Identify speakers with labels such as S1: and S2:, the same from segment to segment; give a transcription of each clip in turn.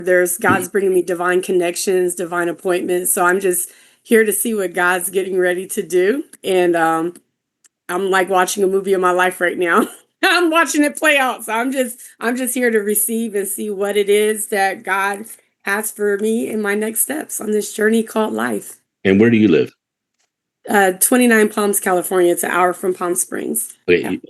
S1: There's God's bringing me divine connections, divine appointments. So I'm just here to see what God's getting ready to do. And I'm like watching a movie of my life right now. I'm watching it play out. So I'm just here to receive and see what it is that God has for me in my next steps on this journey called life.
S2: And where do you live?
S1: 29 Palms, California. It's an hour from Palm Springs.
S2: Okay,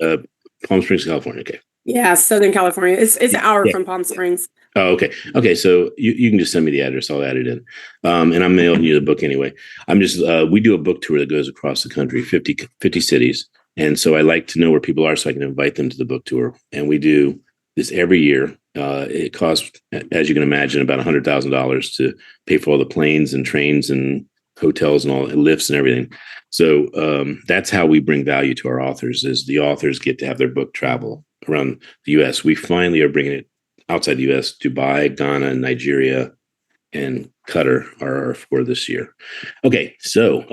S2: Palm Springs, California. Okay.
S1: Yeah, Southern California. It's an hour from Palm Springs.
S2: Oh, okay. Okay, so you can just send me the address. I'll add it in. And I'm mailing you the book anyway. I'm just we do a book tour that goes across the country, 50 cities. And so I like to know where people are so I can invite them to the book tour. And we do this every year. It costs, as you can imagine, about $100,000 to pay for all the planes and trains and hotels and all lifts and everything. So that's how we bring value to our authors, is the authors get to have their book travel around the U.S. We finally are bringing it outside the U.S. Dubai, Ghana, Nigeria, and Qatar are for this year. Okay, so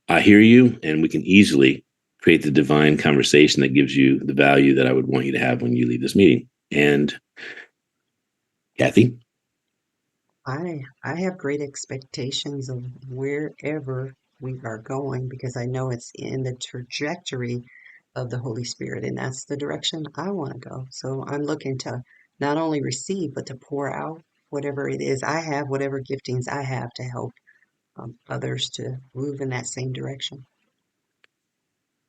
S2: I hear you, and we can easily create the divine conversation that gives you the value that I would want you to have when you leave this meeting. And Kathy?
S3: I have great expectations of wherever we are going, because I know it's in the trajectory of the Holy Spirit, and that's the direction I want to go. So I'm looking to not only receive, but to pour out whatever it is I have, whatever giftings I have, to help others to move in that same direction.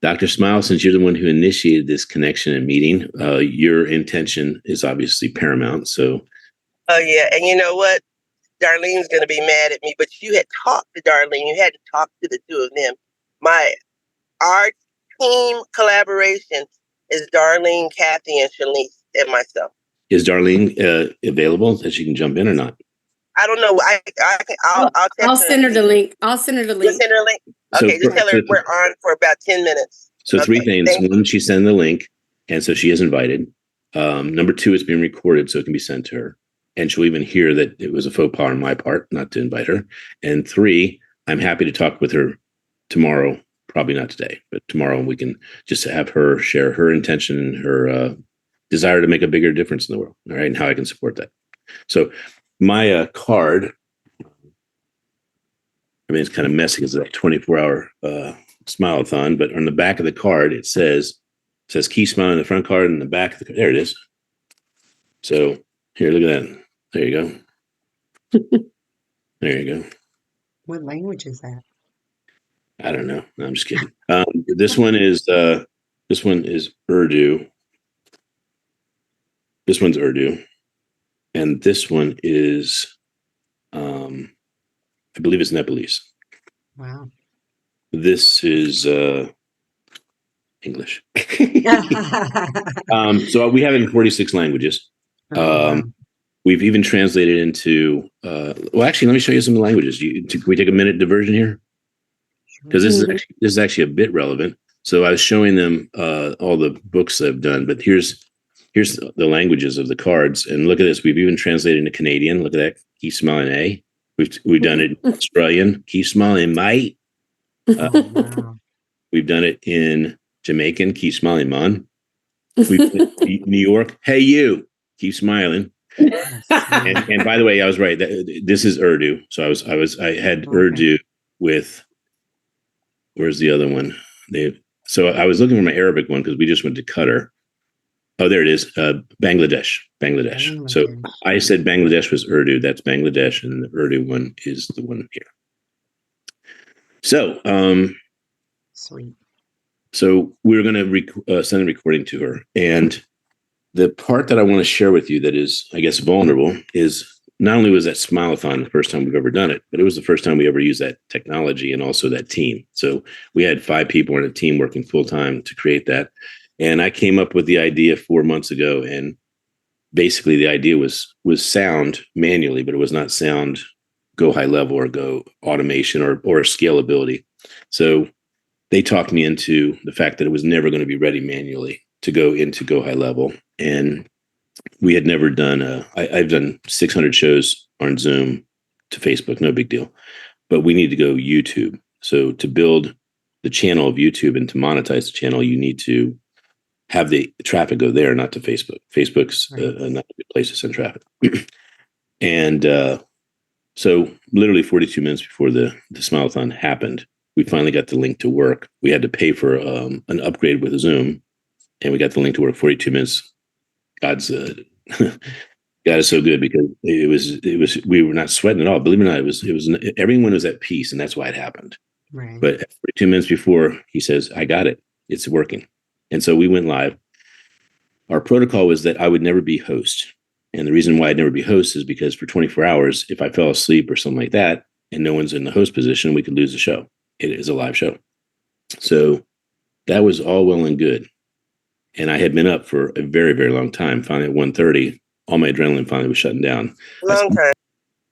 S2: Dr. Smile, since you're the one who initiated this connection and meeting, your intention is obviously paramount. So,
S4: oh yeah, and you know what? Darlene's going to be mad at me, but you had talked to Darlene. You hadn't talked to the two of them. Our team collaboration is Darlene, Kathy, and Shanice, and myself.
S2: Is Darlene available that she can jump in or not?
S4: I don't know.
S1: I'll send her the link. I'll send her the link.
S4: You'll send her a link? Okay, just tell her we're on for about 10 minutes.
S2: So three things. One, she sent the link, and so she is invited. Number two, it's being recorded, so it can be sent to her. And she'll even hear that it was a faux pas on my part not to invite her. And three, I'm happy to talk with her tomorrow, probably not today, but tomorrow, and we can just have her share her intention and her desire to make a bigger difference in the world, all right, and how I can support that. So my card, I mean, it's kind of messy because it's a 24-hour Smile-a-thon, but on the back of the card, it says Key Smile in the front card, and the back of the card, there it is. So here, look at that. There you go. There you go.
S3: What language is that?
S2: I don't know. No, I'm just kidding. This one is Urdu. This one's Urdu, and this one is, I believe it's Nepalese.
S3: Wow.
S2: This is English. So we have it in 46 languages.
S3: Wow.
S2: We've even translated into, well, actually, let me show you some of the languages. Can we take a minute diversion here? Because this is actually a bit relevant. So I was showing them all the books I've done, but here's the languages of the cards. And look at this. We've even translated into Canadian. Look at that. Keep smiling, eh? We've done it in Australian. Keep smiling, mate.
S3: Wow.
S2: We've done it in Jamaican. Keep smiling, man. We've done it in New York. Hey, you. Keep smiling. And by the way, I was right. This is Urdu. So I had Urdu with, where's the other one? So I was looking for my Arabic one because we just went to Qatar. Oh, there it is. Bangladesh. So I said Bangladesh was Urdu. That's Bangladesh. And the Urdu one is the one here. So,
S3: Sweet.
S2: So we're going to send a recording to her. And the part that I want to share with you that is, I guess, vulnerable is not only was that Smile-a-thon the first time we've ever done it, but it was the first time we ever used that technology and also that team. So we had 5 people in a team working full time to create that. And I came up with the idea 4 months ago. And basically the idea was sound manually, but it was not sound go high level or go automation or scalability. So they talked me into the fact that it was never going to be ready manually to go high level. And we had never done I've done 600 shows on Zoom to Facebook, no big deal, but we need to go YouTube. So to build the channel of YouTube and to monetize the channel, you need to have the traffic go there, not to Facebook. Facebook's not a good place to send traffic. And so literally 42 minutes before the Smileathon happened, we finally got the link to work. We had to pay for an upgrade with Zoom, and we got the link to work 42 minutes. God's God is so good, because we were not sweating at all. Believe it or not, it was everyone was at peace, and that's why it happened.
S3: Right.
S2: But 42 minutes before, he says, "I got it. It's working." And so we went live. Our protocol was that I would never be host. And the reason why I'd never be host is because for 24 hours, if I fell asleep or something like that, and no one's in the host position, we could lose the show. It is a live show. So that was all well and good. And I had been up for a very, very long time. Finally, at 1:30, all my adrenaline finally was shutting down.
S4: Long time.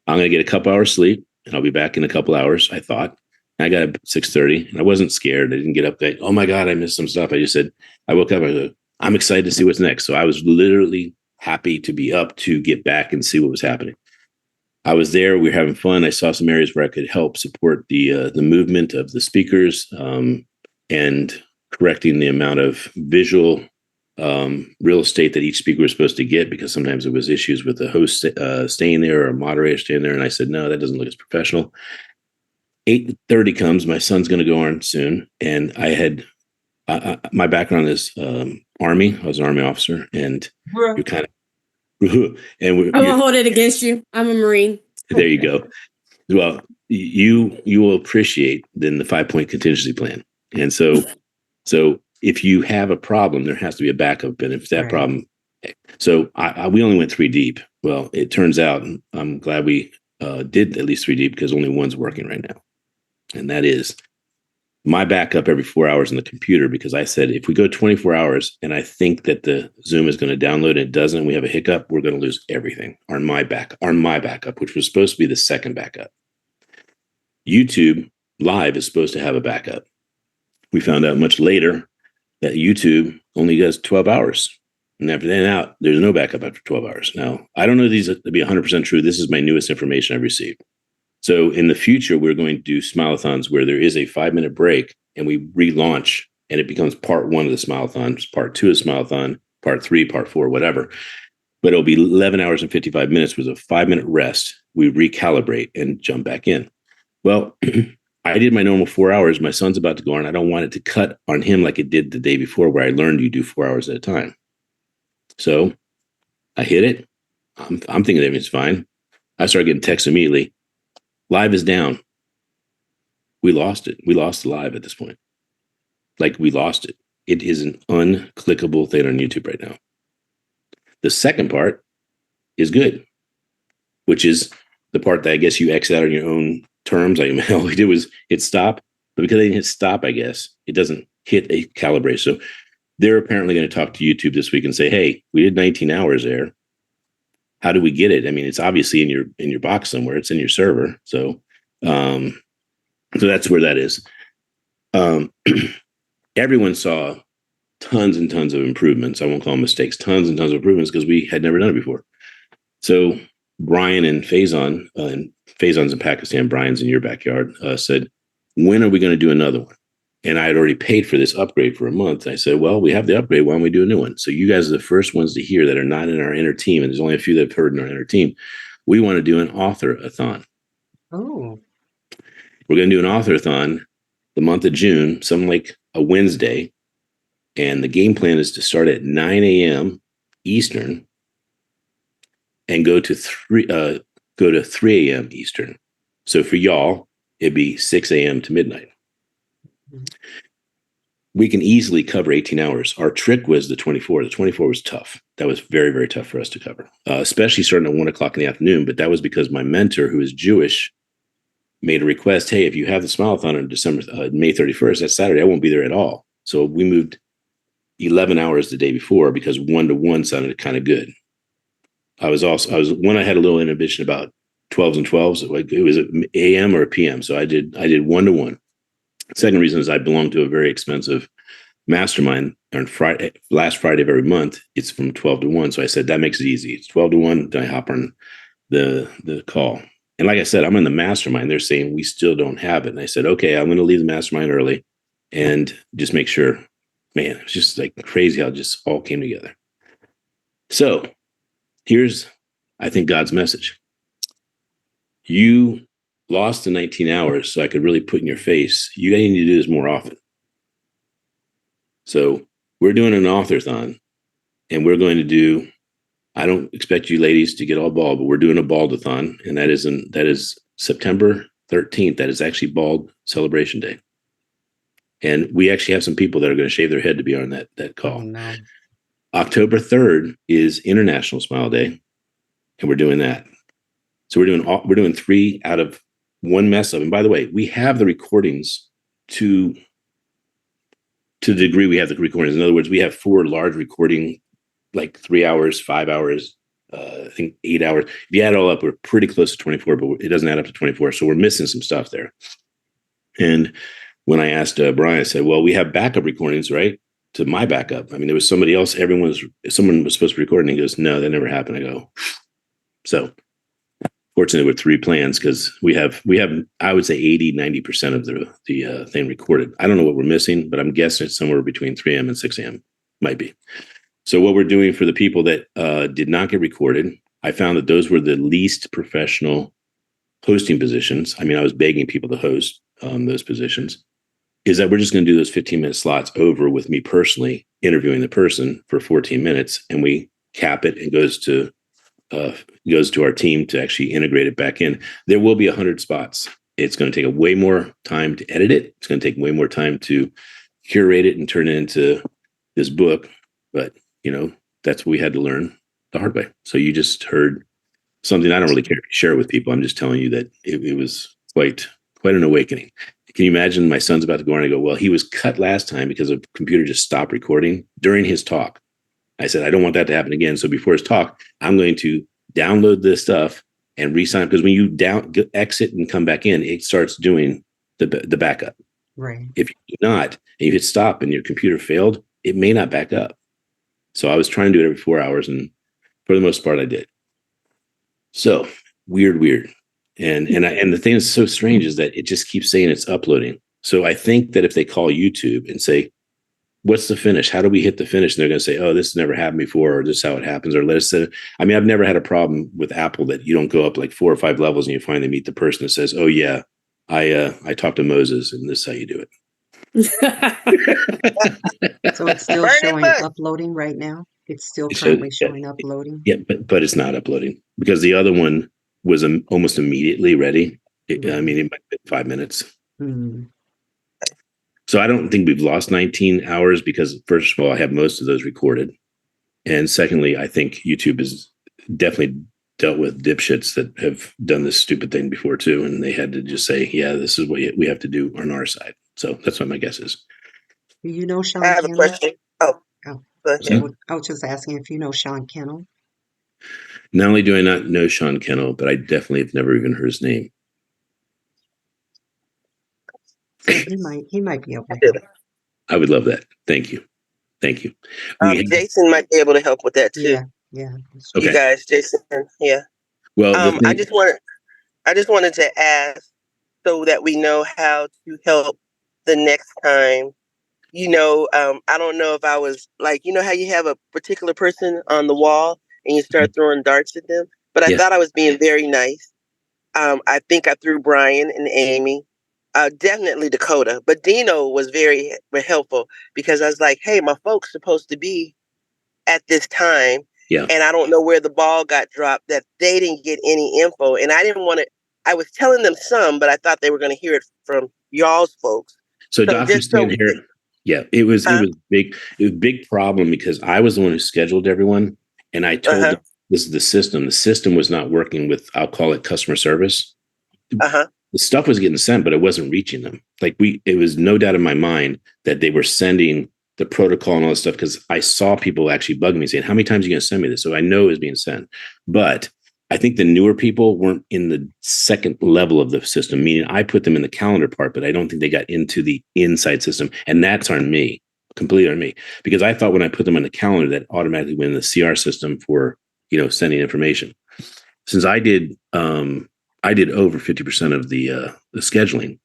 S2: I'm going to get a couple hours sleep, and I'll be back in a couple hours, I thought. I got up at 6:30, and I wasn't scared. I didn't get up like, oh my God, I missed some stuff. I just said, I woke up, I go, I'm excited to see what's next. So I was literally happy to be up to get back and see what was happening. I was there. We were having fun. I saw some areas where I could help support the movement of the speakers, and correcting the amount of visual real estate that each speaker was supposed to get, because sometimes it was issues with the host staying there or a moderator staying there. And I said, no, that doesn't look as professional. 8:30 comes. My son's going to go on soon. And I had my background is Army. I was an Army officer, and you're kind of and
S1: I won't hold it against you. I'm a Marine.
S2: There you go. Well, you will appreciate then the 5-point contingency plan. And so if you have a problem, there has to be a backup. And if that problem, so we only went 3 deep. Well, it turns out, I'm glad we did at least 3 deep, because only one's working right now. And that is my backup every 4 hours on the computer, because I said, if we go 24 hours and I think that the Zoom is going to download and it doesn't, we have a hiccup, we're going to lose everything on my backup, which was supposed to be the second backup. YouTube Live is supposed to have a backup. We found out much later that YouTube only does 12 hours. And after that, there's no backup after 12 hours. Now, I don't know these to be 100% true. This is my newest information I've received. So in the future, we're going to do Smileathons where there is a 5-minute break and we relaunch, and it becomes part 1 of the Smileathon, part 2 of Smileathon, part 3, part 4, whatever. But it'll be 11 hours and 55 minutes with a 5-minute rest. We recalibrate and jump back in. Well, I did my normal 4 hours. My son's about to go on. I don't want it to cut on him like it did the day before, where I learned you do 4 hours at a time. So I hit it. I'm thinking everything's fine. I started getting texts immediately. Live is down. We lost it. We lost the live at this point. Like, we lost it. It is an unclickable thing on YouTube right now. The second part is good, which is the part that I guess you X out on your own terms. All we did was hit stop, but because I didn't hit stop, I guess it doesn't hit a calibration. So they're apparently going to talk to YouTube this week and say, hey, we did 19 hours there. How do we get it? I mean, it's obviously in your box somewhere. It's in your server. So that's where that is. Everyone saw tons and tons of improvements. I won't call them mistakes, tons and tons of improvements, because we had never done it before. So Brian and Faison, and Faison's in Pakistan, Brian's in your backyard, said, when are we going to do another one? And I had already paid for this upgrade for a month. I said, well, we have the upgrade. Why don't we do a new one? So you guys are the first ones to hear that are not in our inner team. And there's only a few that have heard in our inner team. We want to do an author-a-thon.
S3: Oh.
S2: We're going to do an author-a-thon the month of June, something like a Wednesday. And the game plan is to start at 9 a.m. Eastern and go to 3 a.m. Eastern. So for y'all, it'd be 6 a.m. to midnight. We can easily cover 18 hours. Our trick was the 24. The 24 was tough. That was very, very tough for us to cover, especially starting at 1 o'clock in the afternoon. But that was because my mentor, who is Jewish, made a request. Hey, if you have the Smileathon on May 31st, that's Saturday, I won't be there at all. So we moved 11 hours the day before, because 1-to-1 sounded kind of good. I when I had a little inhibition about 12s and 12s, like it was an AM or a PM. So I did 1-to-1. Second reason is I belong to a very expensive mastermind on last Friday of every month. It's from 12 to 1. So I said, that makes it easy. It's 12 to 1. Then I hop on the call. And like I said, I'm in the mastermind. They're saying we still don't have it. And I said, okay, I'm going to leave the mastermind early and just make sure. Man, it's just like crazy how it just all came together. So here's, I think, God's message. you lost the 19 hours so I could really put in your face, you need to do this more often. So we're doing an author-thon, and we're going to do, I don't expect you ladies to get all bald, but we're doing a bald-a-thon, and that is September 13th. That is actually Bald Celebration Day. And we actually have some people that are going to shave their head to be on that call.
S3: Oh, no.
S2: October 3rd is International Smile Day, and we're doing that. So we're doing 3 out of 1 mess up. And by the way, we have the recordings to the degree we have the recordings. In other words, we have 4 large recording, like 3 hours, 5 hours, I think 8 hours. If you add it all up, we're pretty close to 24, but it doesn't add up to 24. So we're missing some stuff there. And when I asked Brian, I said, well, we have backup recordings, right? To my backup. I mean, there was somebody else, someone was supposed to record, and he goes, no, that never happened. I go, so fortunately with 3 plans, because we have, I would say 80-90% of the thing recorded. I don't know what we're missing, but I'm guessing it's somewhere between 3 a.m. and 6 a.m. Might be. So what we're doing for the people that did not get recorded, I found that those were the least professional hosting positions. I mean, I was begging people to host those positions. Is that we're just going to do those 15-minute slots over with me personally interviewing the person for 14 minutes, and we cap it and goes to our team to actually integrate it back in. There will be 100 spots. It's going to take way more time to edit it. It's going to take way more time to curate it and turn it into this book. But that's what we had to learn the hard way. So you just heard something I don't really care to share with people. I'm just telling you that it was quite an awakening. Can you imagine my son's about to go on and go, well, he was cut last time because the computer just stopped recording during his talk. I said, I don't want that to happen again. So before his talk, I'm going to download this stuff and re-sign, because when you exit and come back in, it starts doing the backup.
S3: Right.
S2: If you do not, and you hit stop and your computer failed, it may not back up. So I was trying to do it every 4 hours, and for the most part, I did. So weird. And the thing that's so strange is that it just keeps saying it's uploading. So I think that if they call YouTube and say, what's the finish? How do we hit the finish? And they're going to say, oh, this never happened before, or this is how it happens, or let us say, I mean, I've never had a problem with Apple that you don't go up like 4 or 5 levels and you finally meet the person that says, oh yeah, I talked to Moses and this is how you do it.
S3: So it's still showing uploading right now? It's still currently showing uploading?
S2: Yeah, but it's not uploading, because the other one was almost immediately ready. I mean, it might have been 5 minutes.
S3: Mm-hmm.
S2: So I don't think we've lost 19 hours, because first of all, I have most of those recorded. And secondly, I think YouTube has definitely dealt with dipshits that have done this stupid thing before too. And they had to just say, yeah, this is what we have to do on our side. So that's what my guess is.
S3: Do you know Sean
S4: I have
S3: Kennel?
S4: a question. Oh,
S3: I was just asking if you know Sean Kennel.
S2: Not only do I not know Sean Kennel, but I definitely have never even heard his name.
S3: So he might be able to help.
S2: I would love that. Thank you.
S4: Jason might be able to help with that too.
S3: Yeah.
S2: Okay.
S4: You guys, Jason. Yeah.
S2: Well,
S4: I just wanted to ask, so that we know how to help the next time. I don't know if I was like, how you have a particular person on the wall and you start throwing darts at them, but I thought I was being very nice. I think I threw Brian and Amy, definitely Dakota, but Dino was very helpful, because I was like, hey, my folks supposed to be at this time.
S2: Yeah.
S4: And I don't know where the ball got dropped, that they didn't get any info. And I didn't want to, I was telling them some, but I thought they were going to hear it from y'all's folks.
S2: So Dr. Stan here. Yeah, it was big. It was a big problem, because I was the one who scheduled everyone, and I told them this is the system. The system was not working with, I'll call it customer service. The stuff was getting sent, but it wasn't reaching them. It was no doubt in my mind that they were sending the protocol and all this stuff, because I saw people actually bugging me saying, how many times are you going to send me this? So I know it was being sent. But I think the newer people weren't in the second level of the system, meaning I put them in the calendar part, but I don't think they got into the inside system. And that's on me, completely on me, because I thought when I put them on the calendar, that automatically went in the CR system for, sending information. Since I did over 50% of the scheduling,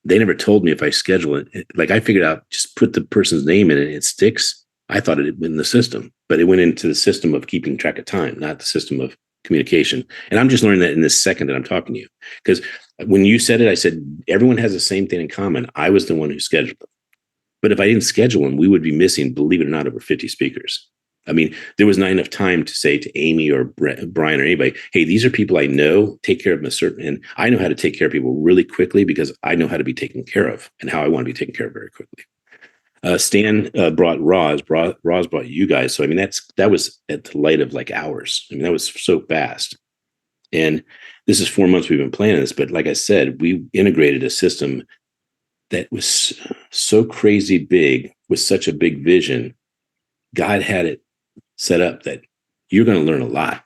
S2: they never told me if I schedule it. Like, I figured out, just put the person's name in it, it sticks. I thought it went in the system, but it went into the system of keeping track of time, not the system of communication. And I'm just learning that in this second that I'm talking to you. Because when you said it, I said, everyone has the same thing in common. I was the one who scheduled them. But if I didn't schedule them, we would be missing, believe it or not, over 50 speakers. I mean, there was not enough time to say to Amy or Brian or anybody, hey, these are people I know, take care of them a certain, and I know how to take care of people really quickly because I know how to be taken care of and how I want to be taken care of very quickly. Stan brought Roz brought you guys. So, I mean, that was at the light of like hours. I mean, that was so fast. And this is 4 months we've been planning this, but like I said, we integrated a system that was so crazy big with such a big vision. God had it set up that you're going to learn a lot.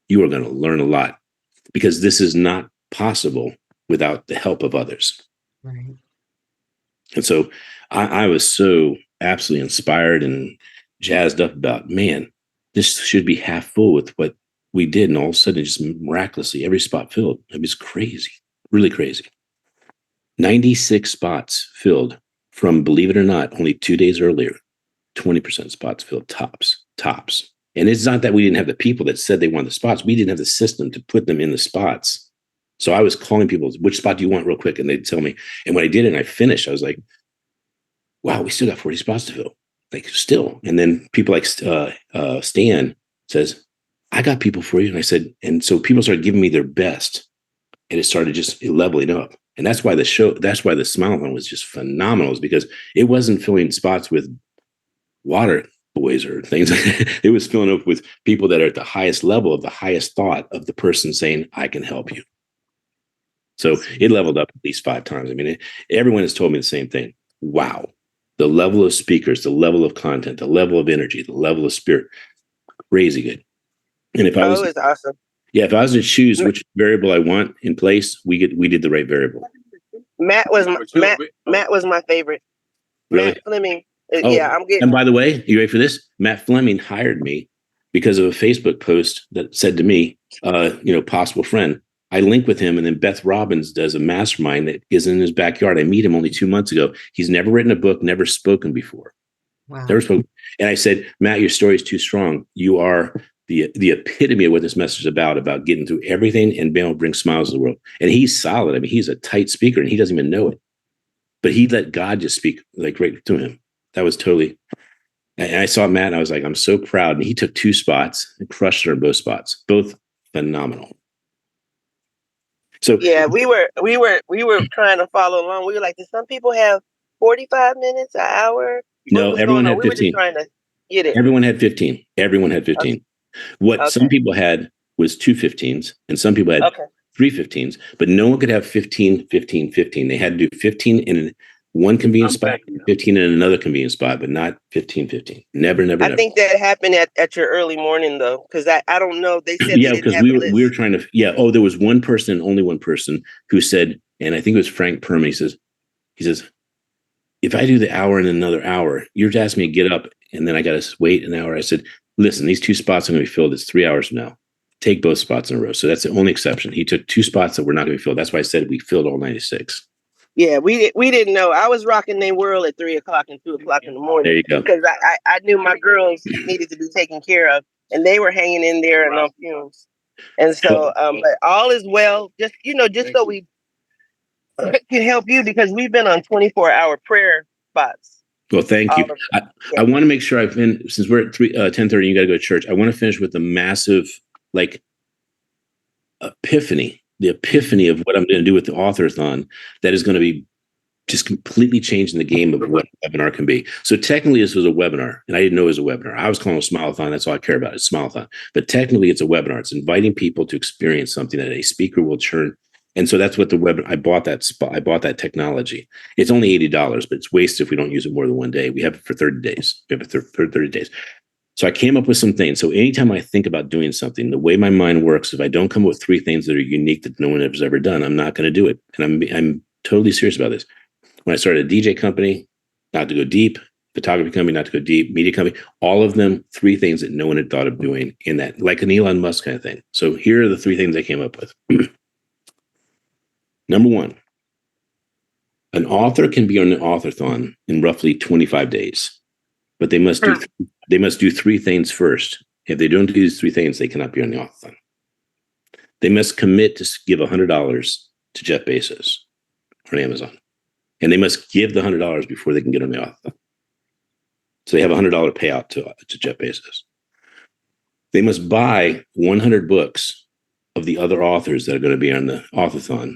S2: You are going to learn a lot because this is not possible without the help of others.
S3: Right.
S2: And so I was so absolutely inspired and jazzed up about, man, this should be half full with what we did. And all of a sudden, just miraculously, every spot filled. It was crazy, really crazy. 96 spots filled from, believe it or not, only 2 days earlier, 20% spots filled, tops. And it's not that we didn't have the people that said they wanted the spots. We didn't have the system to put them in the spots. So I was calling people, which spot do you want real quick? And they'd tell me. And when I did it and I finished, I was like, wow, we still got 40 spots to fill. Like still. And then people like Stan says, I got people for you. And I said, and so people started giving me their best. And it started just leveling up. And that's why the Smile-a-thon was just phenomenal, is because it wasn't filling spots with water boys or things. It was filling up with people that are at the highest level of the highest thought of the person saying, I can help you. So it leveled up at least 5 times. I mean, everyone has told me the same thing. Wow. The level of speakers, the level of content, the level of energy, the level of spirit, crazy good. And if I was,
S4: it's awesome.
S2: Yeah, if I was to choose which variable I want in place, we did the right variable.
S4: Matt was my favorite.
S2: Really?
S4: Matt Fleming.
S2: Oh,
S4: Yeah, I'm getting.
S2: And by the way, you ready for this? Matt Fleming hired me because of a Facebook post that said to me, possible friend. I link with him, and then Beth Robbins does a mastermind that is in his backyard. I meet him only 2 months ago. He's never written a book, never spoken before.
S3: Wow.
S2: Never spoken. And I said, Matt, your story is too strong. You are the epitome of what this message is about getting through everything and being able to bring smiles to the world. And he's solid. I mean, he's a tight speaker, and he doesn't even know it. But he let God just speak like right to him. That was totally. And I saw Matt, and I was like, I'm so proud. And he took 2 spots and crushed her in both spots. Both phenomenal. So
S4: yeah, we were trying to follow along. We were like, did some people have 45 minutes, an hour?
S2: No, everyone had 15.
S4: We were just trying to get it.
S2: Everyone had 15. Everyone had 15. Okay. What some people had was 2 15s, and some people had 3 15s, but no one could have 15, 15, 15. They had to do 15 in one convenient spot, 15 in another convenient spot, but not 15, 15. Never.
S4: I think that happened at your early morning, though, because I don't know. They said
S2: yeah, because we were trying to. Yeah. Oh, there was one person, only one person, who said, and I think it was Frank Perman. He says, if I do the hour and another hour, you're just asking me to get up, and then I got to wait an hour. I said, listen, these 2 spots are going to be filled. It's 3 hours from now. Take both spots in a row. So that's the only exception. He took 2 spots that were not going to be filled. That's why I said we filled all 96.
S4: Yeah, we didn't know. I was rocking their world at 3 o'clock and 2 o'clock in the morning.
S2: There you go.
S4: Because I knew my girls needed to be taken care of, and they were hanging in there and on fumes. And so, but all is well. Just so we can help you, because we've been on 24-hour prayer spots.
S2: Well, thank you. I want to make sure since we're at 10:30, you got to go to church. I want to finish with a massive epiphany. The epiphany of what I'm going to do with the author-a-thon that is going to be just completely changing the game of what a webinar can be. So technically this was a webinar, and I didn't know it was a webinar. I was calling it a Smile-a-thon. That's all I care about. It's Smile-a-thon. But technically it's a webinar. It's inviting people to experience something that a speaker will churn. And so that's what the webinar, I bought that technology. It's only $80, but it's wasted if we don't use it more than one day. We have it for 30 days. We have it for 30 days. So I came up with some things. So anytime I think about doing something, the way my mind works, if I don't come up with 3 things that are unique that no one has ever done, I'm not going to do it. And I'm totally serious about this. When I started a DJ company, not to go deep, photography company, not to go deep, media company, all of them, 3 things that no one had thought of doing in that, like an Elon Musk kind of thing. So here are the 3 things I came up with. Number 1, an author can be on an author-a-thon in roughly 25 days, but they must do 3 things first. If they don't do these 3 things, they cannot be on the author-a-thon. They must commit to give $100 to Jeff Bezos on Amazon. And they must give the $100 before they can get on the author. So they have a $100 payout to Jeff Bezos. They must buy 100 books of the other authors that are going to be on the authorsthon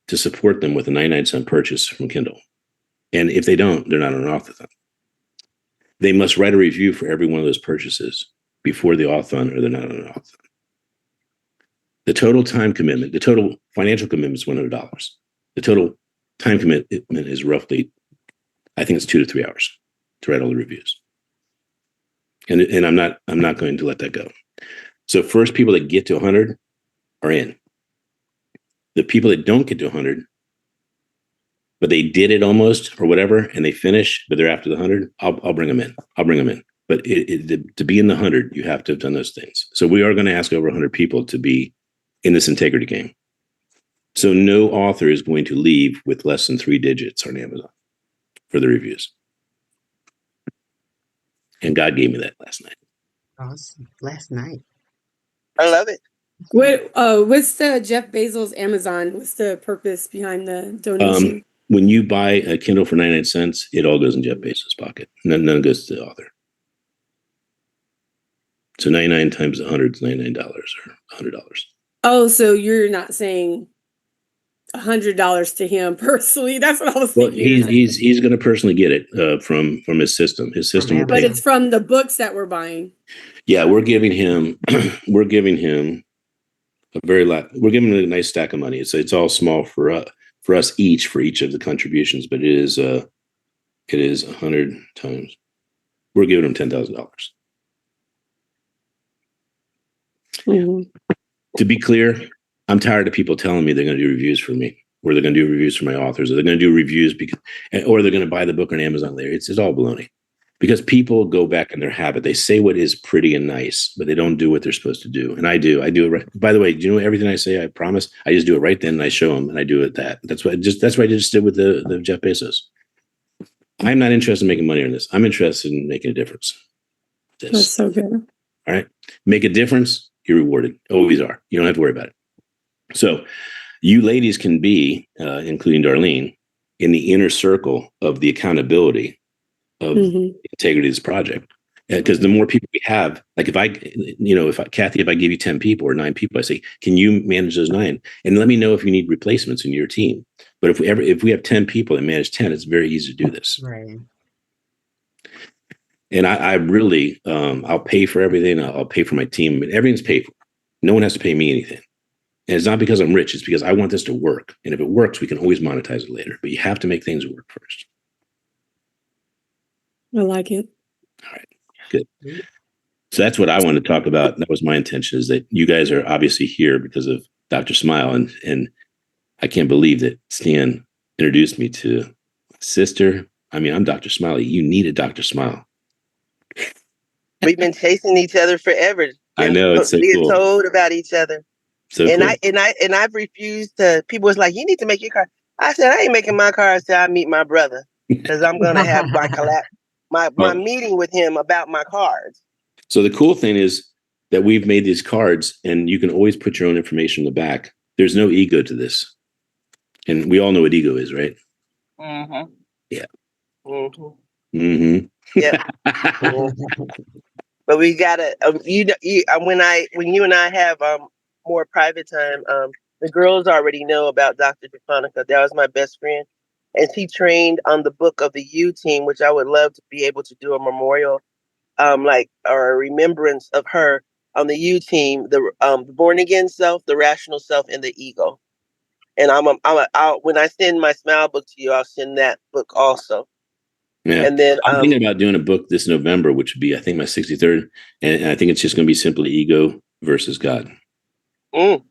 S2: to support them with a 99-cent purchase from Kindle. And if they don't, they're not on an authorsthon. They must write a review for every one of those purchases before the authorsthon, or they're not on an authorsthon. The total time commitment, the total financial commitment is $100. The total time commitment is roughly, I think it's 2 to 3 hours to write all the reviews. And I'm not going to let that go. So first people that get to 100 are in. The people that don't get to 100, but they did it almost or whatever, and they finish, but they're after the 100, I'll bring them in. I'll bring them in. But to be in the 100, you have to have done those things. So we are going to ask over 100 people to be in this integrity game. So no author is going to leave with less than 3 digits on Amazon for the reviews. And God gave me that last night.
S3: Awesome. Last night.
S4: I love it.
S1: What's the Jeff Bezos Amazon? What's the purpose behind the donation?
S2: When you buy a Kindle for 99 cents, it all goes in Jeff Bezos' pocket. None goes to the author. So 99 times 100 is $99 or $100.
S1: Oh, so you're not saying $100 to him personally? That's what I was thinking.
S2: He's going to personally get it from his system. His system will
S1: but
S2: pay.
S1: it's from the books that we're buying.
S2: Yeah, we're giving him we're giving him a nice stack of money. It's all small for us each for each of the contributions, but it is 100 times. We're giving him $10,000.
S1: Mm-hmm.
S2: To be clear, I'm tired of people telling me they're going to do reviews for me, or they're going to do reviews for my authors, or they're going to do reviews or they're going to buy the book on Amazon later. It's all baloney, because people go back in their habit. They say what is pretty and nice, but they don't do what they're supposed to do. And I do it right. By the way, do you know everything I say? I promise. I just do it right then, and I show them, and I do it That's what I just did with the Jeff Bezos. I'm not interested in making money on this. I'm interested in making a difference.
S1: That's so good.
S2: All right, make a difference. You're rewarded. Always are. You don't have to worry about it. So you ladies can be, including Darlene, in the inner circle of the accountability of the integrity of this project. Because the more people we have, like Kathy, if I give you 10 people or 9 people, I say, can you manage those 9? And let me know if you need replacements in your team. But if we have 10 people that manage 10, it's very easy to do this.
S3: Right.
S2: And I really, I'll pay for everything. I'll pay for my team. Everything's paid for. No one has to pay me anything. And it's not because I'm rich. It's because I want this to work. And if it works, we can always monetize it later. But you have to make things work first.
S1: I like it.
S2: All right. Good. So that's what I want to talk about. That was my intention, is that you guys are obviously here because of Dr. Smile. And I can't believe that Stan introduced me to sister. I mean, I'm Dr. Smiley. You needed Dr. Smile.
S4: We've been chasing each other forever.
S2: I know, it's so
S4: being
S2: cool.
S4: told about each other.
S2: So
S4: and
S2: cool.
S4: I've refused to. People was like, you need to make your card. I said, I ain't making my card until I meet my brother, because I'm gonna have my meeting with him about my cards.
S2: So the cool thing is that we've made these cards, and you can always put your own information in the back. There's no ego to this, and we all know what ego is, right?
S4: Mm-hmm.
S2: Yeah.
S4: Mm-hmm.
S2: Mm-hmm.
S4: Yeah. But we gotta. When you and I have more private time, the girls already know about Dr. Japonica. That was my best friend, and she trained on the book of the U team, which I would love to be able to do a memorial, or a remembrance of her on the U team, the born again self, the rational self, and the ego. And when I send my Smile book to you, I'll send that book also.
S2: Yeah.
S4: And then
S2: I'm thinking about doing a book this November, which would be, I think, my 63rd. And I think it's just going to be simply ego versus God.
S4: And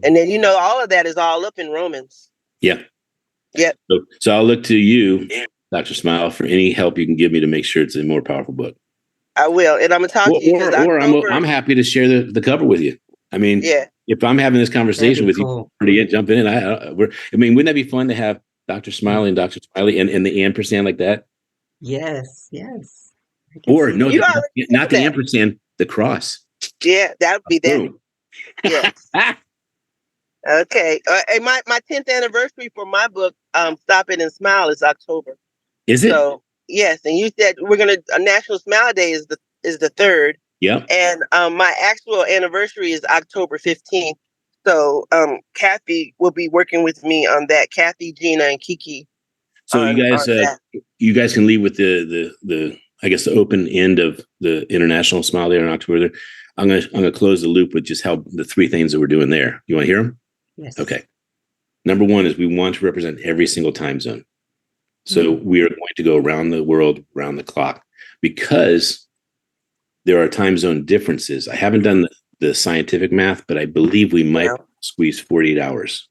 S4: then, all of that is all up in Romans.
S2: Yeah.
S4: Yeah.
S2: So I'll look to you, Dr. Smile, for any help you can give me to make sure it's a more powerful book.
S4: I will. And I'm going to talk to you.
S2: I'm happy to share the cover with you. I mean, if I'm having this conversation with you, jump in. Wouldn't that be fun to have Dr. Smiley and Dr. Smiley and the ampersand like that?
S3: Yes.
S2: Or no, not the ampersand, the cross.
S4: Yeah, that would be that.
S2: Boom.
S4: Yes. Okay. And my 10th anniversary for my book, Stop It and Smile, is October.
S2: Is it?
S4: So yes, and you said we're gonna National Smile Day is the 3rd.
S2: Yeah.
S4: And my actual anniversary is October 15th. So Kathy will be working with me on that. Kathy, Gina, and Kiki.
S2: So
S4: On that.
S2: you guys can leave with the I guess the open end of the International Smile Day on October. I'm gonna close the loop with just how the 3 things that we're doing there. You want to hear them?
S3: Yes.
S2: Okay. Number 1 is we want to represent every single time zone. So we are going to go around the world, around the clock, because there are time zone differences. I haven't done the scientific math, but I believe we might squeeze 48 hours.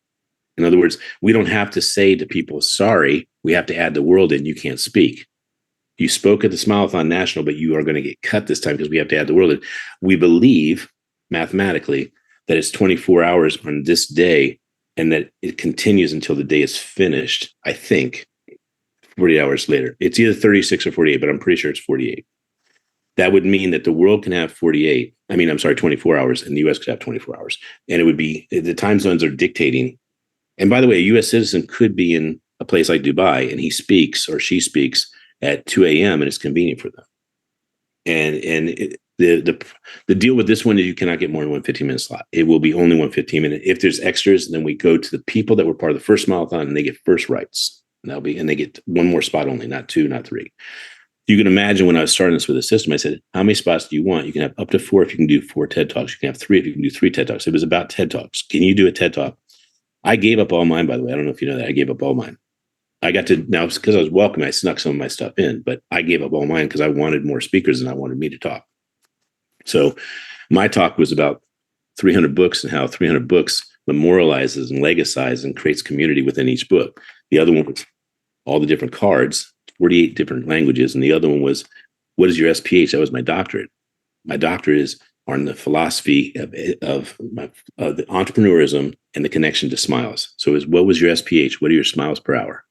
S2: In other words, we don't have to say to people, sorry, we have to add the world in. You can't speak. You spoke at the Smileathon National, but you are going to get cut this time because we have to add the world in. We believe mathematically that it's 24 hours on this day and that it continues until the day is finished, I think, 48 hours later. It's either 36 or 48, but I'm pretty sure it's 48. That would mean that the world can have 24 hours, and the US could have 24 hours. And it would be, the time zones are dictating. And by the way, a US citizen could be in a place like Dubai and he speaks or she speaks at 2 a.m. and it's convenient for them. And the deal with this one is you cannot get more than one 15-minute slot. It will be only one 15-minute. If there's extras, then we go to the people that were part of the first Smileathon and they get first rights. And they get one more spot only, not 2, not 3. You can imagine when I was starting this with the system, I said, how many spots do you want? You can have up to 4 if you can do 4 TED Talks. You can have 3 if you can do 3 TED Talks. It was about TED Talks. Can you do a TED Talk? I gave up all mine, by the way. I don't know if you know that. I gave up all mine. I got to, now because I was welcome, I snuck some of my stuff in, but I gave up all mine because I wanted more speakers and I wanted me to talk. So my talk was about 300 books and how 300 books memorializes and legacizes and creates community within each book. The other one was all the different cards, 48 different languages. And the other one was, what is your SPH? That was my doctorate. My doctorate is on the philosophy of the entrepreneurism and the connection to smiles. So what was your SPH? What are your smiles per hour?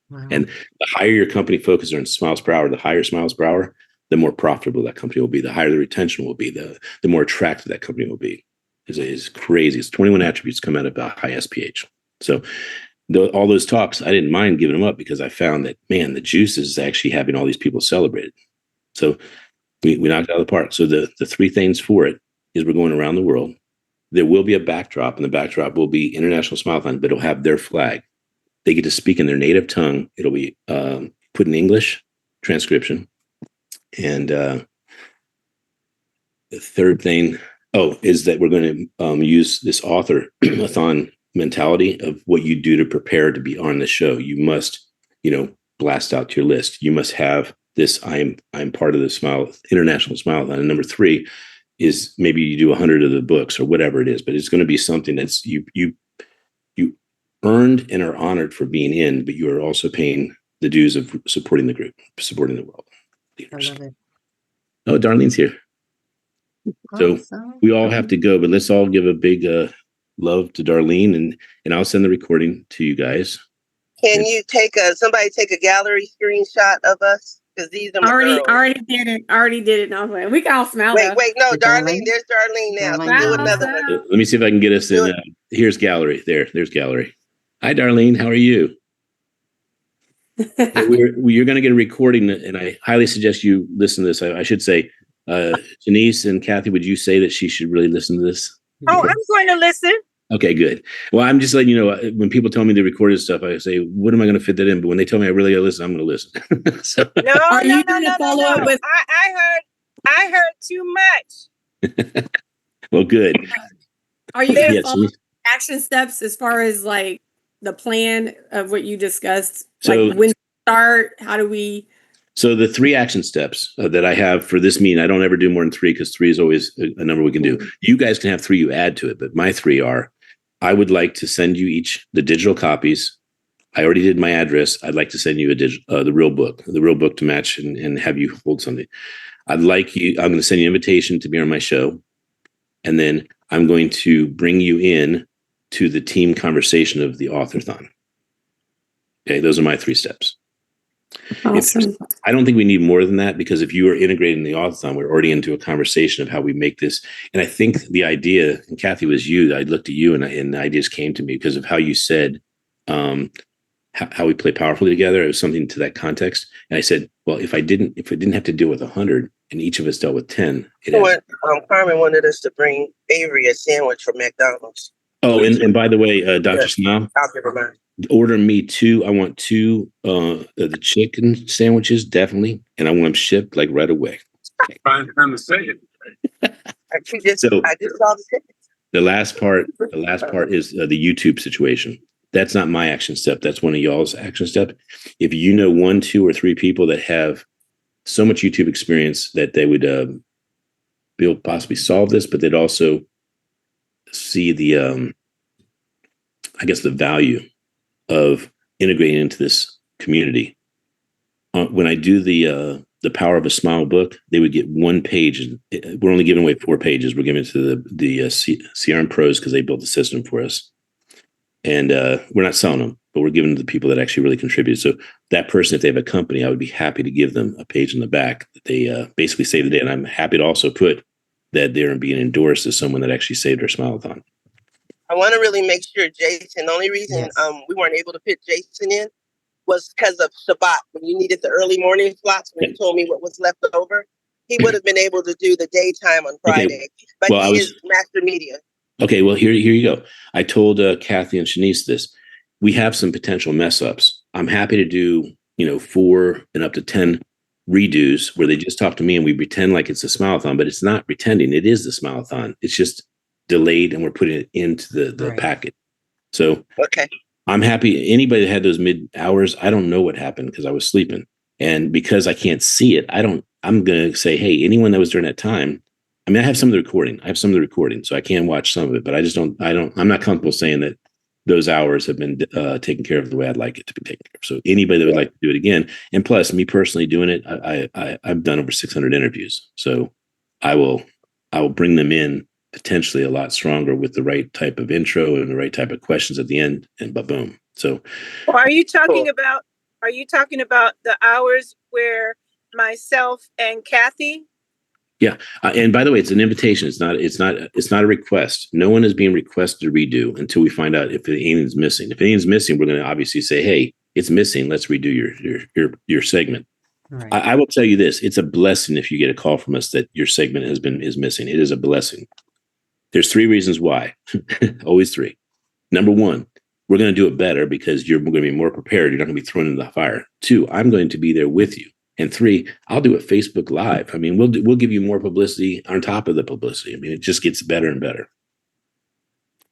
S2: Wow. And the higher your company focuses on smiles per hour, the higher smiles per hour, the more profitable that company will be, the higher the retention will be, the more attractive that company will be. It's crazy. It's 21 attributes come out of a high SPH. So all those talks, I didn't mind giving them up because I found that, man, the juice is actually having all these people celebrated. So we knocked it out of the park. So the 3 things for it is we're going around the world. There will be a backdrop, and the backdrop will be International Smileathon, but it'll have their flag. They get to speak in their native tongue. It'll be put in English transcription. And the third thing, is that we're going to use this author-a-thon mentality of what you do to prepare to be on the show. You must, blast out your list. You must have this. I'm part of the International Smileathon. And number 3 is maybe you do 100 of the books or whatever it is, but it's going to be something that's you earned and are honored for being in, but you are also paying the dues of supporting the group, supporting the world leaders.
S3: I love it.
S2: Oh, Darlene's here.
S3: Awesome.
S2: So we all have to go, but let's all give a big love to Darlene, and I'll send the recording to you guys.
S4: Can you somebody take a gallery screenshot of us? Because these are my girls.
S1: Already did it. No, we can all smile.
S4: Wait, no, Darlene. There's Darlene now. Do another one.
S2: Let me see if I can get us in. Here's gallery. There's gallery. Hi, Darlene. How are you? You're going to get a recording, and I highly suggest you listen to this. I should say, Janice and Kathy, would you say that she should really listen to this?
S5: Oh, I'm going to listen.
S2: Okay, good. Well, I'm just letting you know, when people tell me they recorded stuff, I say, what am I going to fit that in? But when they tell me I really got to listen, I'm going to listen. So,
S5: No. I heard too much.
S2: Well, good.
S1: Are you going to follow action steps as far as like the plan of what you discussed? So, like when to start, how do we?
S2: So the 3 action steps that I have for this meeting, I don't ever do more than 3 because 3 is always a number we can do. You guys can have 3 you add to it, but my 3 are, I would like to send you each the digital copies. I already did my address. I'd like to send you the real book to match and have you hold something. I'm going to send you an invitation to be on my show. And then I'm going to bring you in to the team conversation of the author-thon. Okay, those are my 3 steps.
S1: Awesome.
S2: I don't think we need more than that, because if you are integrating the auditathon, we're already into a conversation of how we make this. And I think the idea, and Kathy, was you. I looked at you, and the ideas came to me because of how you said how we play powerfully together. It was something to that context. And I said, well, if I didn't have to deal with 100 and each of us dealt with 10,
S4: Carmen wanted us to bring Avery a sandwich from McDonald's.
S2: Oh, and by the way, Dr.
S4: Yeah.
S2: Smile,
S4: I'll give her mine.
S2: order me two. I want two the chicken sandwiches, definitely, and I want them shipped like right away.
S6: Trying to say it.
S4: I just saw the tickets.
S2: The last part is the YouTube situation. That's not my action step. That's one of y'all's action step. If you know 1, 2, or 3 people that have so much YouTube experience that they would be able to possibly solve this, but they'd also see the I guess the value of integrating into this community. When I do the Power of a Smile book, they would get 1 page. We're only giving away 4 pages. We're giving it to the CRM pros because they built the system for us. And we're not selling them, but we're giving them to the people that actually really contribute. So that person, if they have a company, I would be happy to give them a page in the back that they basically saved the day. And I'm happy to also put that they're being endorsed as someone that actually saved our Smile-a-thon.
S4: I want to really make sure Jason, the only reason we weren't able to fit Jason in was because of Shabbat. When you needed the early morning slots, when you told me what was left over, he would have been able to do the daytime on Friday. Okay. But well, he is master media.
S2: Okay, well, here you go. I told Kathy and Shanice this. We have some potential mess ups. I'm happy to do, 4 and up to 10 redos where they just talk to me and we pretend like it's a Smile-a-thon, but it's not pretending. It is the Smile-a-thon. It's just delayed and we're putting it into the packet. So I'm happy. Anybody that had those mid hours, I don't know what happened because I was sleeping. And because I can't see it, I'm going to say, hey, anyone that was during that time, I mean, I have some of the recording. So I can watch some of it, but I'm not comfortable saying that those hours have been taken care of the way I'd like it to be taken care of. So anybody that would like to do it again, and plus me personally doing it, I've done over 600 interviews. So I will bring them in potentially a lot stronger with the right type of intro and the right type of questions at the end, and boom. So
S5: are you talking about the hours where myself and Kathy?
S2: Yeah. And by the way, it's an invitation. It's not a request. No one is being requested to redo until we find out if anything's missing. If anything's missing, we're going to obviously say, hey, it's missing. Let's redo your segment. Right. I will tell you this. It's a blessing if you get a call from us that your segment is missing. It is a blessing. There's 3 reasons why. Always 3. Number 1, we're going to do it better because you're going to be more prepared. You're not going to be thrown into the fire. 2, I'm going to be there with you. And 3, I'll do it Facebook Live. I mean, we'll give you more publicity on top of the publicity. I mean, it just gets better and better.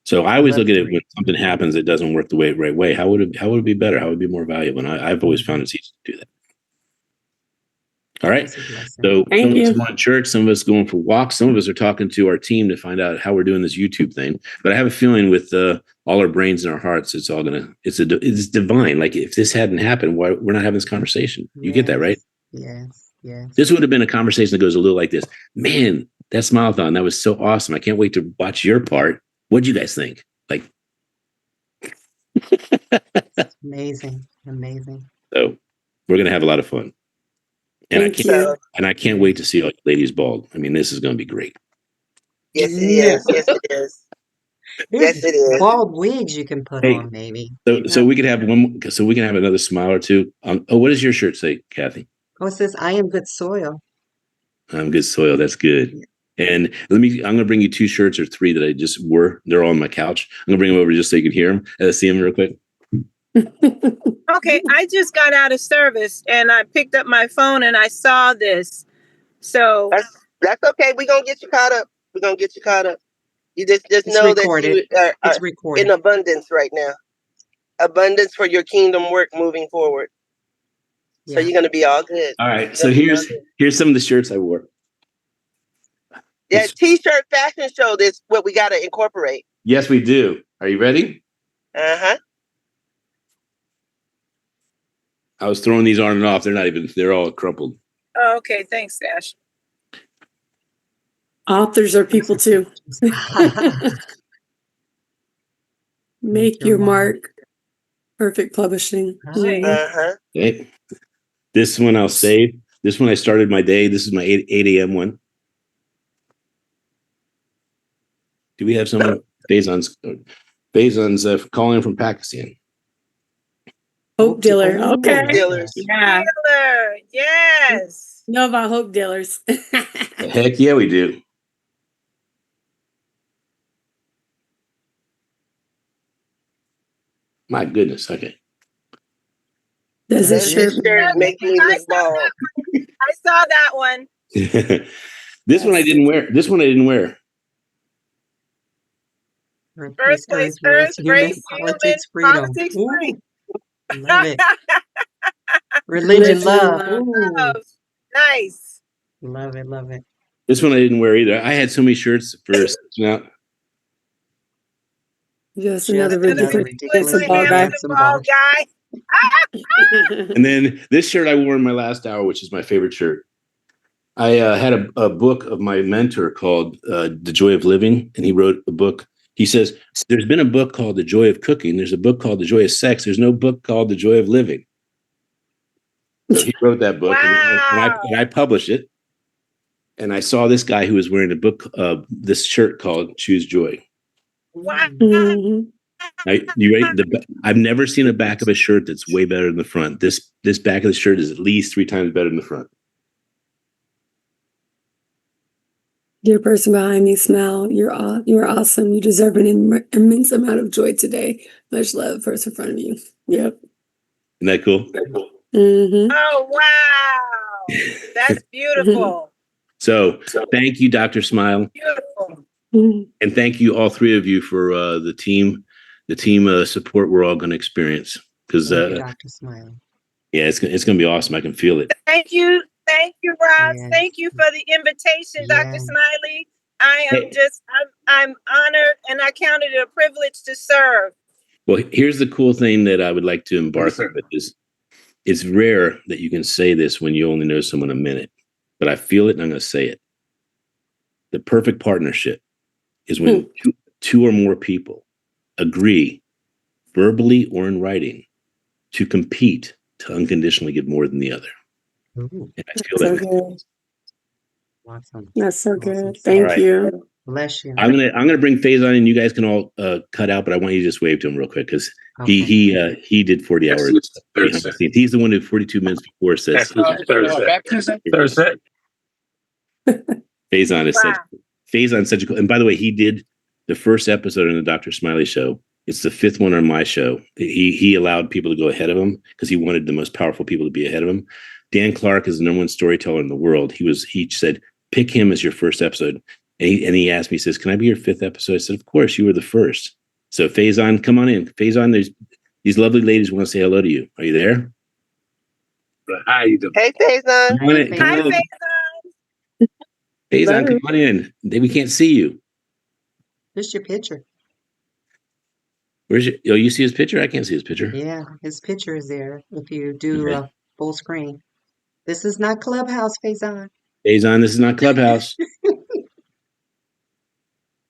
S2: So I always look at it when something happens that doesn't work the right way. How would it be better? How would it be more valuable? And I've always found it's easy to do that. All right. So some of us want church, some of us going for walks, some of us are talking to our team to find out how we're doing this YouTube thing. But I have a feeling with all our brains and our hearts, it's it's divine. Like if this hadn't happened, why we're not having this conversation? You get that, right?
S3: Yes.
S2: This would have been a conversation that goes a little like this. Man, that Smile-a-thon, that was so awesome. I can't wait to watch your part. What'd you guys think? Like,
S3: amazing.
S2: So we're gonna have a lot of fun. And I can't wait to see all you ladies bald. I mean, this is gonna be great.
S4: Yes, it is. Yes, it is. Yes, it is.
S3: Bald wigs you can put on, maybe.
S2: So we could have we can have another smile or two. What does your shirt say, Kathy?
S3: Oh, it says, I am good soil.
S2: I'm good soil. That's good. And I'm going to bring you 2 shirts or 3 that I just wore. They're all on my couch. I'm going to bring them over just so you can hear them. See them real quick.
S5: Okay. I just got out of service and I picked up my phone and I saw this. So
S4: that's okay. We're going to get you caught up. You just know
S3: recorded.
S4: That you are recorded. In abundance right now. Abundance for your kingdom work moving forward. So you're going to be all good.
S2: All right. So here's some of the shirts I wore.
S4: Yeah, T-shirt fashion show. This what we got to incorporate.
S2: Yes, we do. Are you ready?
S4: Uh-huh.
S2: I was throwing these on and off. They're all crumpled.
S5: Oh, okay. Thanks, Dash.
S1: Authors are people too. Make your mark. Perfect publishing.
S2: Okay. This one I'll save. This one I started my day. This is my 8 a.m. one. Do we have someone? Faison's calling from Pakistan.
S1: Hope dealer. Okay.
S4: Hope dealers.
S1: Yeah.
S5: Dealer. Yes.
S1: Know about hope dealers.
S2: Heck yeah, we do. My goodness. Okay.
S1: Does this
S3: This
S1: shirt
S4: Shirt make me look bald.
S5: I saw that one.
S2: This one I didn't wear. This one I didn't wear.
S5: Earth, place, earth, grace,
S3: politics,
S5: human,
S3: freedom.
S5: politics,
S3: Ooh,
S5: free.
S3: love it. Religion, love.
S1: love.
S3: Ooh,
S5: Nice.
S3: love it, love it.
S2: This one I didn't wear either. I had so many shirts for now.
S1: Just another
S3: Another
S1: ridiculous
S3: ridiculous
S1: ball guy.
S3: handsome ball.
S5: guy.
S2: And then this shirt I wore in my last hour, which is my favorite shirt. I had a book of my mentor called The Joy of Living, and he wrote a book. He says, there's been a book called The Joy of Cooking. There's a book called The Joy of Sex. There's no book called The Joy of Living. So he wrote that book,
S5: Wow.
S2: and I published it. And I saw this guy who was wearing a book, this shirt called Choose Joy.
S5: Wow.
S1: Mhm.
S2: I've never seen a back of a shirt that's way better than the front. This back of the shirt is at least 3 times better than the front.
S1: Dear person behind me, smile. You're awesome. You deserve an immense amount of joy today. Much love, person in front of you. Yep.
S2: Isn't that cool?
S1: Mm-hmm.
S5: Oh, wow. That's beautiful.
S2: So thank you, Dr. Smile.
S5: Beautiful.
S2: And thank you, all 3 of you, for the team support we're all going to experience. Because
S3: Dr. Smiley.
S2: yeah, it's going to be awesome. I can feel it.
S5: Thank you, Roz.
S3: Yes.
S5: Thank you for the invitation, Dr.
S3: Yes.
S5: Smiley. I am
S2: Hey.
S5: I'm honored, and I count it a privilege to serve.
S2: Well, here's the cool thing that I would like to embark on with is it's rare that you can say this when you only know someone a minute, but I feel it and I'm going to say it. The perfect partnership is when two or more people agree, verbally or in writing, to compete to unconditionally give more than the other.
S3: Ooh,
S2: And I feel
S1: So
S2: that.
S1: good.
S3: awesome.
S1: That's so
S3: Awesome.
S1: good. Thank
S2: right.
S1: you.
S3: Bless you.
S2: I'm gonna bring Faze on, and you guys can all cut out, but I want you to just wave to him real quick because
S3: Okay.
S2: he did 40 hours behind the scenes. He's the one who 42 minutes before says
S6: Thursday.
S2: Faison is
S5: Wow.
S2: such a cool. And by the way, he did the first episode on the Dr. Smiley show. It's the 5th one on my show. He allowed people to go ahead of him because he wanted the most powerful people to be ahead of him. Dan Clark is the #1 storyteller in the world. He said, pick him as your first episode. And he asked me, he says, can I be your 5th episode? I said, of course, you were the first. So Faison, come on in. Faison, there's these lovely ladies want to say hello to you. Are you there?
S6: How you doing?
S4: Hey, Faison.
S2: Come on in.
S5: Hi,
S2: Come on.
S5: Faison.
S2: Faison, come on in. We can't see you.
S3: Just your picture.
S2: Where's your? Oh, you see his picture? I can't see his picture.
S3: Yeah, his picture is there if you do
S2: Okay.
S3: full screen. This is not Clubhouse, Faison.
S2: Faison, this is not Clubhouse.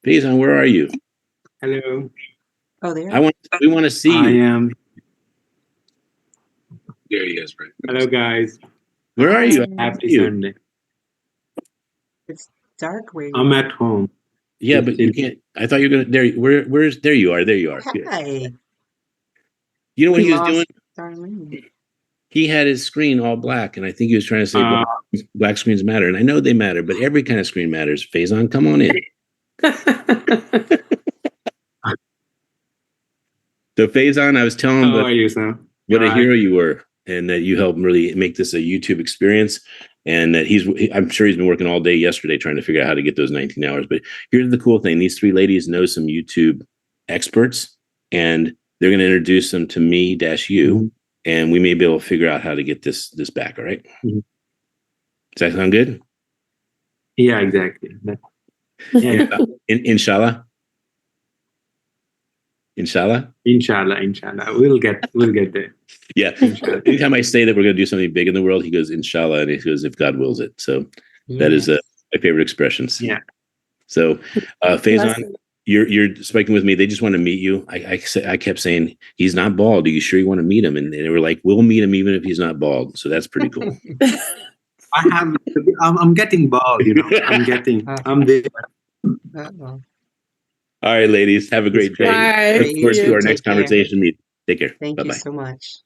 S2: Faison, where are you?
S6: Hello.
S3: Oh, there.
S2: We want to see
S6: I
S2: you.
S6: am. There he is, right? Hello, guys.
S2: Where are you?
S6: Happy Sunday.
S3: It's dark where you
S6: I'm
S3: are.
S6: at home.
S2: Yeah, but you can't. I thought you were gonna. Where's? There you are. There you are. Good.
S3: Hi.
S2: You know what
S3: We
S2: he was
S3: lost
S2: doing?
S3: Darlene.
S2: He had his screen all black, and I think he was trying to say black screens matter. And I know they matter, but every kind of screen matters. Faison, come on in. So Faison, I was telling him
S6: How are you, Sam?
S2: what a
S6: Right.
S2: hero you were, and that you helped really make this a YouTube experience. And that I'm sure he's been working all day yesterday trying to figure out how to get those 19 hours. But here's the cool thing: these 3 ladies know some YouTube experts, and they're going to introduce them to me - you,
S6: Mm-hmm.
S2: and we may be able to figure out how to get this back. All right?
S6: Mhm.
S2: Does that sound good?
S6: Yeah, exactly. Yeah.
S2: Inshallah. Inshallah.
S6: Inshallah. We'll get there.
S2: Yeah.
S6: Inshallah.
S2: Anytime I say that we're going to do something big in the world, he goes, Inshallah. And he goes, if God wills it. So that is
S3: Yes.
S2: my favorite expressions.
S6: Yeah.
S2: So, Faison, you're speaking with me. They just want to meet you. I kept saying, he's not bald. Are you sure you want to meet him? And they were like, we'll meet him even if he's not bald. So that's pretty cool.
S6: I'm getting bald, I'm there.
S3: Uh-oh.
S2: All right, ladies, have a great day.
S1: Bye.
S2: Look forward to our
S3: Take
S2: next
S3: care.
S2: conversation. Take care.
S3: Thank you
S2: Bye-bye.
S3: so much.